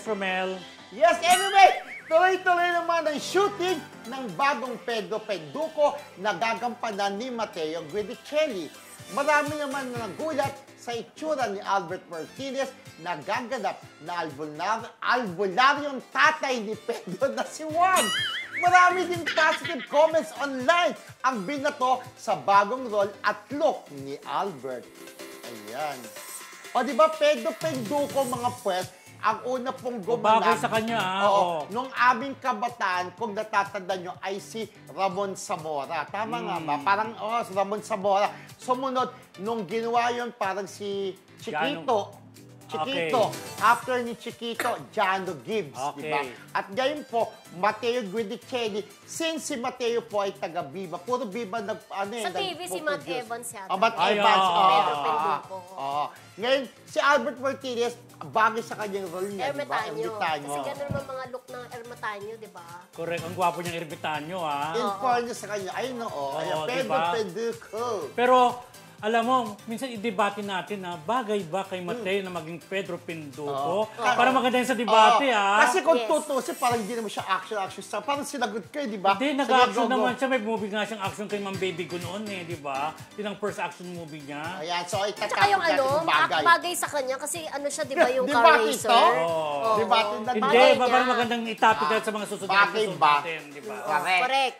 Romel. Yes, anyway, tuloy-tuloy naman ang shooting ng bagong Pedro Penduko na gagampanan ni Matteo Guidicelli. Marami naman na nagulat sa itsura ni Albert Martinez na gaganap na albularyong tatay ni Pedro na si Juan. Marami din positive comments online ang binato sa bagong role at look ni Albert. Ayan. O di ba Pedro Penduko mga pwes, ang una pong gumanap. Bagay sa kanya, Oo. Nung aming kabataan, kung natatanda nyo, ay si Ramon Zamora. Tama nga ba? Parang, si Ramon Zamora. Sumunod, nung ginawa yun, parang si Chiquito. Chiquito. Okay. After ni Chiquito, Jano Gibbs. Okay. Diba? At ngayon po, Matteo Guidicelli, since si Matteo po ay taga-Viva, puro Viva Sa TV, si Matt Evans yata. Matt Evans. Pedro Penduko. Ngayon, si Albert Martinez, bagay sa kanyang role niya, di ba? Ermitanyo. Kasi gano'n naman mga look ng Ermitanyo, di ba? Correct. Ang gwapo niyang ermitanyo, ha? In fairness sa kanya, ay no, Oo, Pedro diba? Penduko. Pero, alam mo, minsan i-debate natin na bagay ba kay Matteo na maging Pedro Penduko? Para maganda yun sa debate, ha? Kasi kung tutusin, parang hindi naman siya action star. Parang sinagot kayo, di ba? Hindi, nag-action naman siya. May movie nga siyang action kay Ma'am Baby ko noon, di ba? Yun ang first action movie niya. Ayan, so Tsaka itatapos yung natin yung bagay. bagay sa kanya kasi ano siya, di ba, yung Di car ba racer? ito? Oo. Di ba? Hindi, Bagay parang niya. magandang itapit sa mga susunod na Bagay episode ba? natin, di ba? Correct. Correct.